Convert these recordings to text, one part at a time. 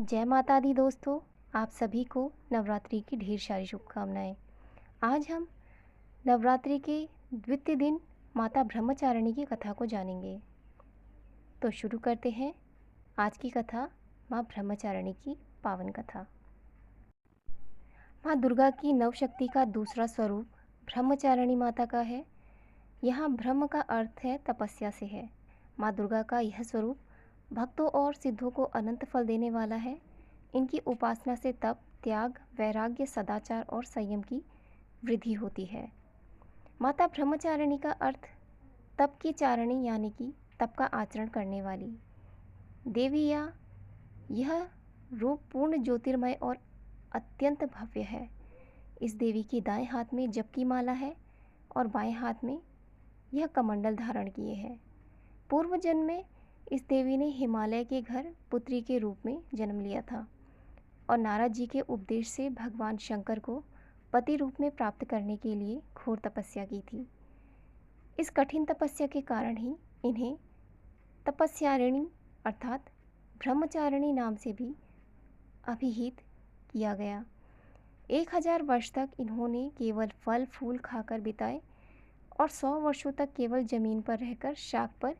जय माता दी दोस्तों। आप सभी को नवरात्रि की ढेर सारी शुभकामनाएं। आज हम नवरात्रि के द्वितीय दिन माता ब्रह्मचारिणी की कथा को जानेंगे। तो शुरू करते हैं आज की कथा, माँ ब्रह्मचारिणी की पावन कथा। माँ दुर्गा की नवशक्ति का दूसरा स्वरूप ब्रह्मचारिणी माता का है। यहाँ ब्रह्म का अर्थ है तपस्या से है। माँ दुर्गा का यह स्वरूप भक्तों और सिद्धों को अनंत फल देने वाला है। इनकी उपासना से तप, त्याग, वैराग्य, सदाचार और संयम की वृद्धि होती है। माता ब्रह्मचारिणी का अर्थ तप की चारिणी यानी कि तप का आचरण करने वाली देवी या यह रूप पूर्ण ज्योतिर्मय और अत्यंत भव्य है। इस देवी के दाएं हाथ में जप की माला है और बाएं हाथ में यह कमंडल धारण किए है। पूर्व जन्म में इस देवी ने हिमालय के घर पुत्री के रूप में जन्म लिया था और नारद जी के उपदेश से भगवान शंकर को पति रूप में प्राप्त करने के लिए घोर तपस्या की थी। इस कठिन तपस्या के कारण ही इन्हें तपस्यारिणी अर्थात ब्रह्मचारिणी नाम से भी अभिहित किया गया। 1000 वर्ष तक इन्होंने केवल फल फूल खाकर बिताए और 100 वर्षों तक केवल जमीन पर रहकर शाक पर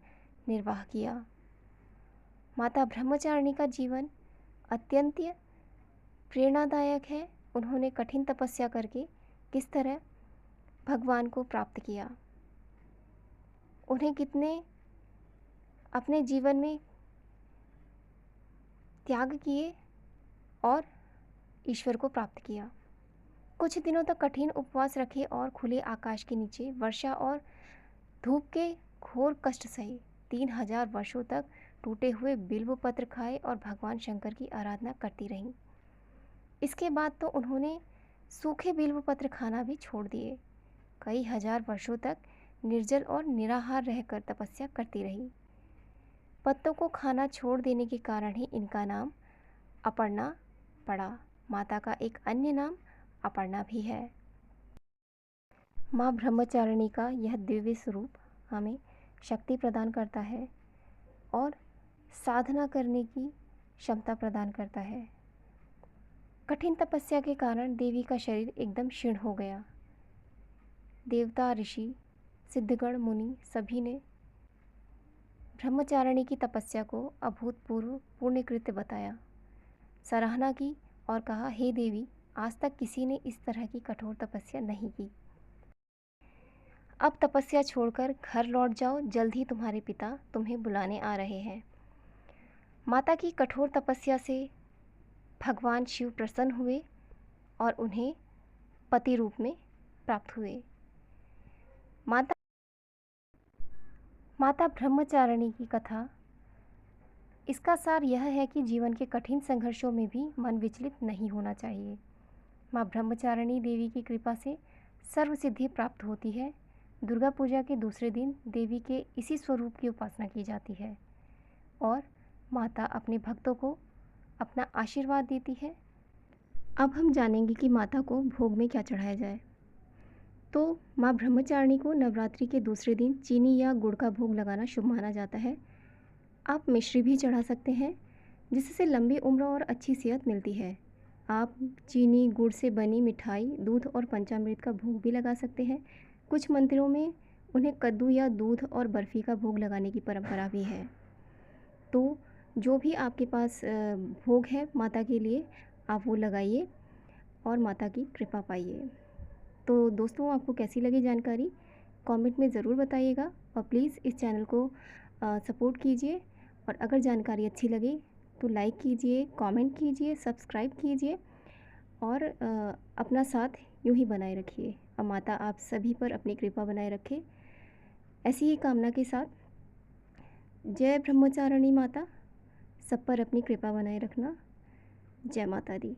निर्वाह किया। माता ब्रह्मचारिणी का जीवन अत्यंत प्रेरणादायक है। उन्होंने कठिन तपस्या करके किस तरह भगवान को प्राप्त किया, उन्हें कितने अपने जीवन में त्याग किए और ईश्वर को प्राप्त किया। कुछ दिनों तक कठिन उपवास रखे और खुले आकाश के नीचे वर्षा और धूप के घोर कष्ट सहे। 3000 वर्षों तक टूटे हुए बिल्व पत्र खाए और भगवान शंकर की आराधना करती रहीं। इसके बाद तो उन्होंने सूखे बिल्व पत्र खाना भी छोड़ दिए। कई हजार वर्षों तक निर्जल और निराहार रहकर तपस्या करती रही। पत्तों को खाना छोड़ देने के कारण ही इनका नाम अपर्णा पड़ा। माता का एक अन्य नाम अपर्णा भी है। माँ ब्रह्मचारिणी का यह दिव्य स्वरूप हमें शक्ति प्रदान करता है और साधना करने की क्षमता प्रदान करता है। कठिन तपस्या के कारण देवी का शरीर एकदम क्षीण हो गया। देवता, ऋषि, सिद्धगण, मुनि सभी ने ब्रह्मचारिणी की तपस्या को अभूतपूर्व पुण्यकृत्य बताया, सराहना की और कहा, हे देवी, आज तक किसी ने इस तरह की कठोर तपस्या नहीं की। अब तपस्या छोड़कर घर लौट जाओ, जल्द ही तुम्हारे पिता तुम्हें बुलाने आ रहे हैं। माता की कठोर तपस्या से भगवान शिव प्रसन्न हुए और उन्हें पति रूप में प्राप्त हुए। माता ब्रह्मचारिणी की कथा, इसका सार यह है कि जीवन के कठिन संघर्षों में भी मन विचलित नहीं होना चाहिए। माँ ब्रह्मचारिणी देवी की कृपा से सर्व सिद्धि प्राप्त होती है। दुर्गा पूजा के दूसरे दिन देवी के इसी स्वरूप की उपासना की जाती है और माता अपने भक्तों को अपना आशीर्वाद देती है। अब हम जानेंगे कि माता को भोग में क्या चढ़ाया जाए। तो माँ ब्रह्मचारिणी को नवरात्रि के दूसरे दिन चीनी या गुड़ का भोग लगाना शुभ माना जाता है। आप मिश्री भी चढ़ा सकते हैं, जिससे लंबी उम्र और अच्छी सेहत मिलती है। आप चीनी गुड़ से बनी मिठाई, दूध और पंचामृत का भोग भी लगा सकते हैं। कुछ मंदिरों में उन्हें कद्दू या दूध और बर्फ़ी का भोग लगाने की परंपरा भी है। तो जो भी आपके पास भोग है माता के लिए, आप वो लगाइए और माता की कृपा पाइए। तो दोस्तों, आपको कैसी लगी जानकारी कमेंट में ज़रूर बताइएगा और प्लीज़ इस चैनल को सपोर्ट कीजिए। और अगर जानकारी अच्छी लगे तो लाइक कीजिए, कमेंट कीजिए, सब्सक्राइब कीजिए और अपना साथ यूँ ही बनाए रखिए। और माता आप सभी पर अपनी कृपा बनाए रखे, ऐसी ही कामना के साथ जय ब्रह्मचारिणी माता, सब पर अपनी कृपा बनाए रखना। जय माता दी।